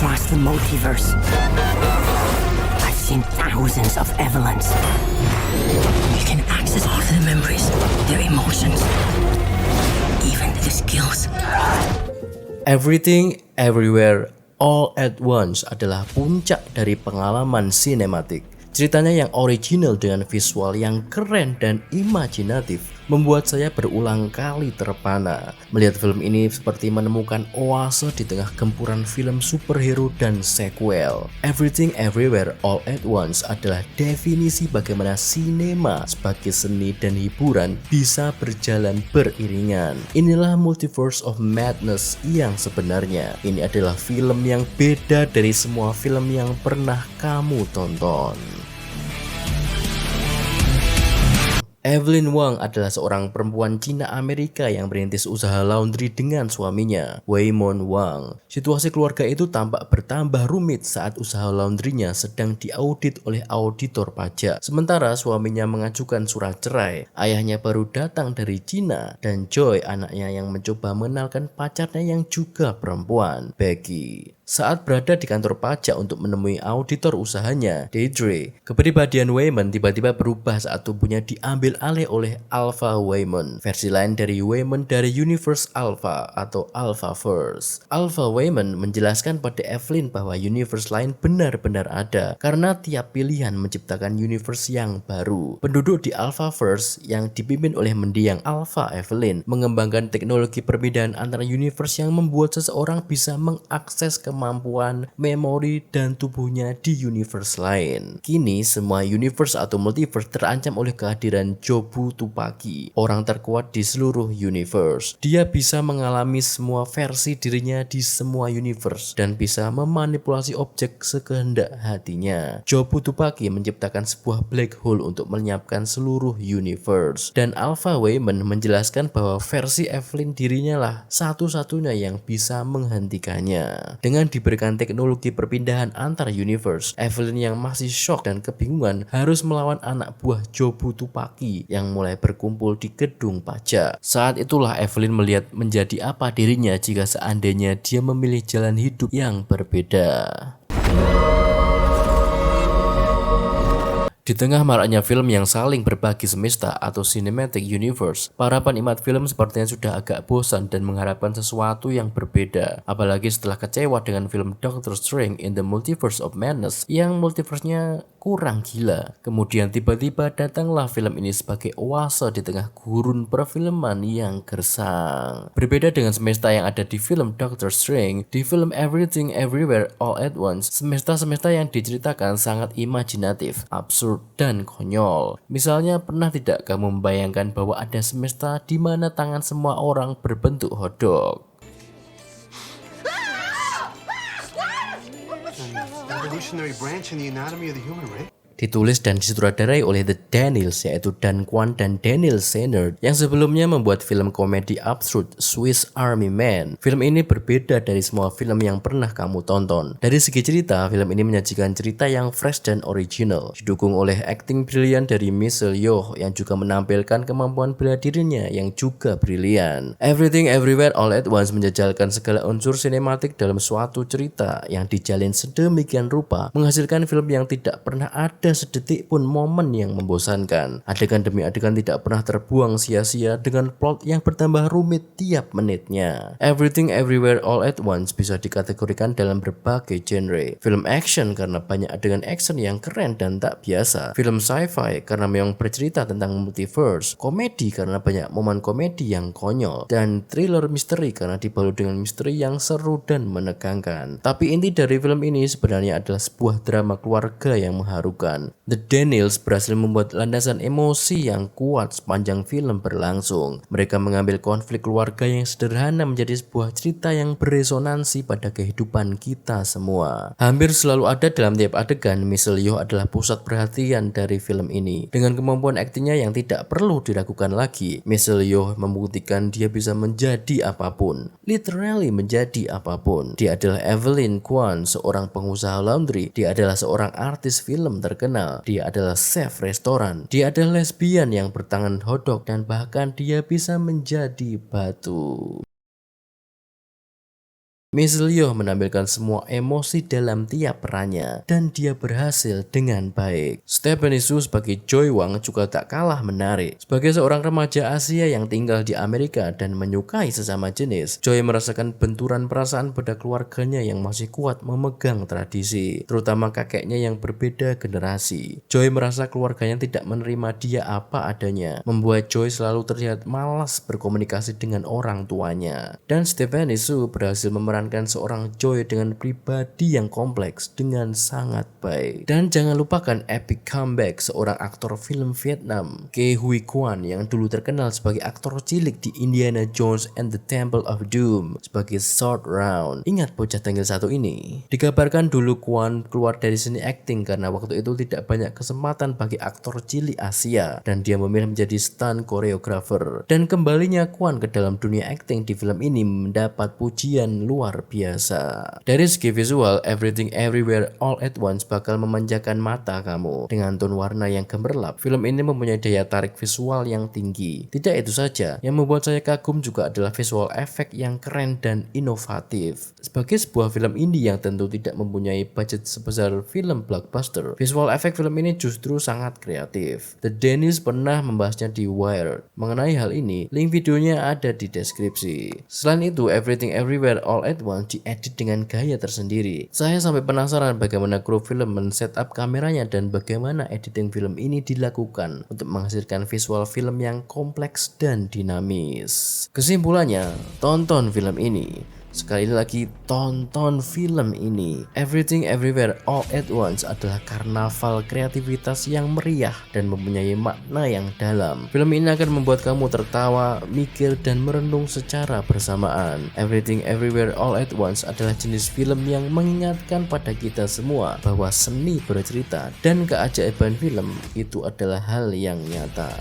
across the multiverse. I've seen thousands of Evelyns. You can access all their memories, their emotions, even their skills. Everything, Everywhere, All at Once adalah puncak dari pengalaman sinematik. Ceritanya yang original dengan visual yang keren dan imajinatif membuat saya berulang kali terpana. Melihat film ini seperti menemukan oase di tengah gempuran film superhero dan sequel. Everything Everywhere All at Once adalah definisi bagaimana sinema sebagai seni dan hiburan bisa berjalan beriringan. Inilah Multiverse of Madness yang sebenarnya. Ini adalah film yang beda dari semua film yang pernah kamu tonton. Evelyn Wang adalah seorang perempuan Cina Amerika yang merintis usaha laundry dengan suaminya, Waymon Wang. Situasi keluarga itu tampak bertambah rumit saat usaha laundrynya sedang diaudit oleh auditor pajak. Sementara suaminya mengajukan surat cerai, ayahnya baru datang dari Cina, dan Joy, anaknya yang mencoba mengenalkan pacarnya yang juga perempuan, Becky. Saat berada di kantor pajak untuk menemui auditor usahanya, Deirdre, kepribadian Waymon tiba-tiba berubah saat tubuhnya diambil alih oleh Alpha Waymon, versi lain dari Waymon dari Universe Alpha atau Alphaverse. Alpha Waymon menjelaskan pada Evelyn bahwa universe lain benar-benar ada karena tiap pilihan menciptakan universe yang baru. Penduduk di Alphaverse yang dipimpin oleh mendiang Alpha Evelyn mengembangkan teknologi perpindahan antara universe yang membuat seseorang bisa mengakses kemampuan, memori, dan tubuhnya di universe lain. Kini semua universe atau multiverse terancam oleh kehadiran Jobu Tupaki, orang terkuat di seluruh universe. Dia bisa mengalami semua versi dirinya di semua universe dan bisa memanipulasi objek sekehendak hatinya. Jobu Tupaki menciptakan sebuah black hole untuk melenyapkan seluruh universe, dan Alpha Waymon menjelaskan bahwa versi Evelyn dirinya lah satu-satunya yang bisa menghentikannya. Dengan diberikan teknologi perpindahan antar universe, Evelyn yang masih shock dan kebingungan harus melawan anak buah Jobu Tupaki yang mulai berkumpul di gedung pajak. Saat itulah Evelyn melihat menjadi apa dirinya jika seandainya dia memilih jalan hidup yang berbeda. Di tengah maraknya film yang saling berbagi semesta atau cinematic universe, para penikmat film sepertinya sudah agak bosan dan mengharapkan sesuatu yang berbeda. Apalagi setelah kecewa dengan film Doctor Strange in the Multiverse of Madness yang multiverse-nya kurang gila. Kemudian tiba-tiba datanglah film ini sebagai oase di tengah gurun perfilman yang gersang. Berbeda dengan semesta yang ada di film Doctor Strange, di film Everything Everywhere All at Once, semesta-semesta yang diceritakan sangat imajinatif, absurd, dan konyol. Misalnya, pernah tidak kamu membayangkan bahwa ada semesta di mana tangan semua orang berbentuk hotdog? Evolutionary branch in the anatomy of the human race. Ditulis dan disutradarai oleh The Daniels, yaitu Dan Kwan dan Daniel Sainer, yang sebelumnya membuat film komedi absurd Swiss Army Man. Film ini berbeda dari semua film yang pernah kamu tonton. Dari segi cerita, film ini menyajikan cerita yang fresh dan original, didukung oleh akting brilian dari Michelle Yeoh yang juga menampilkan kemampuan bela dirinya yang juga brilian. Everything Everywhere All at Once menjajalkan segala unsur sinematik dalam suatu cerita yang dijalin sedemikian rupa, menghasilkan film yang tidak pernah ada sedetik pun momen yang membosankan. Adegan demi adegan tidak pernah terbuang sia-sia dengan plot yang bertambah rumit tiap menitnya. Everything Everywhere All at Once bisa dikategorikan dalam berbagai genre. Film action karena banyak adegan action yang keren dan tak biasa. Film sci-fi karena memang bercerita tentang multiverse. Komedi karena banyak momen komedi yang konyol. Dan thriller misteri karena dibalut dengan misteri yang seru dan menegangkan. Tapi inti dari film ini sebenarnya adalah sebuah drama keluarga yang mengharukan. The Daniels berhasil membuat landasan emosi yang kuat sepanjang film berlangsung. Mereka mengambil konflik keluarga yang sederhana menjadi sebuah cerita yang beresonansi pada kehidupan kita semua. Hampir selalu ada dalam tiap adegan, Michelle Yeoh adalah pusat perhatian dari film ini. Dengan kemampuan aktingnya yang tidak perlu diragukan lagi, Michelle Yeoh membuktikan dia bisa menjadi apapun. Literally menjadi apapun. Dia adalah Evelyn Kwan, seorang pengusaha laundry. Dia adalah seorang artis film terkenal. Dia adalah chef restoran. Dia adalah lesbian yang bertangan hotdog, dan bahkan dia bisa menjadi batu. Michelle Yeoh menampilkan semua emosi dalam tiap perannya dan dia berhasil dengan baik. Stephanie Hsu sebagai Joy Wang juga tak kalah menarik. Sebagai seorang remaja Asia yang tinggal di Amerika dan menyukai sesama jenis, Joy merasakan benturan perasaan pada keluarganya yang masih kuat memegang tradisi, terutama kakeknya yang berbeda generasi. Joy merasa keluarganya tidak menerima dia apa adanya, membuat Joy selalu terlihat malas berkomunikasi dengan orang tuanya. Dan Stephanie Hsu berhasil memerankan seorang Joy dengan pribadi yang kompleks dengan sangat baik. Dan jangan lupakan epic comeback seorang aktor film Vietnam, Ke Huy Quan, yang dulu terkenal sebagai aktor cilik di Indiana Jones and the Temple of Doom sebagai Short Round. Ingat bocah tanggal 1 ini? Dikabarkan dulu Quan keluar dari seni acting karena waktu itu tidak banyak kesempatan bagi aktor cilik Asia dan dia memilih menjadi stunt choreographer. Dan kembalinya Quan ke dalam dunia acting di film ini mendapat pujian luar biasa. Dari segi visual, Everything Everywhere All at Once bakal memanjakan mata kamu dengan tone warna yang gemerlap. Film ini mempunyai daya tarik visual yang tinggi. Tidak itu saja, yang membuat saya kagum juga adalah visual efek yang keren dan inovatif. Sebagai sebuah film indie yang tentu tidak mempunyai budget sebesar film blockbuster, visual efek film ini justru sangat kreatif. The Dennis pernah membahasnya di Wired. Mengenai hal ini, link videonya ada di deskripsi. Selain itu, Everything Everywhere All at Once diedit dengan gaya tersendiri. Saya sampai penasaran bagaimana kru film men-setup kameranya dan bagaimana editing film ini dilakukan untuk menghasilkan visual film yang kompleks dan dinamis. Kesimpulannya, tonton film ini. Sekali lagi, tonton film ini. Everything Everywhere All at Once adalah karnaval kreativitas yang meriah dan mempunyai makna yang dalam. Film ini akan membuat kamu tertawa, mikir, dan merenung secara bersamaan. Everything Everywhere All at Once adalah jenis film yang mengingatkan pada kita semua bahwa seni bercerita dan keajaiban film itu adalah hal yang nyata.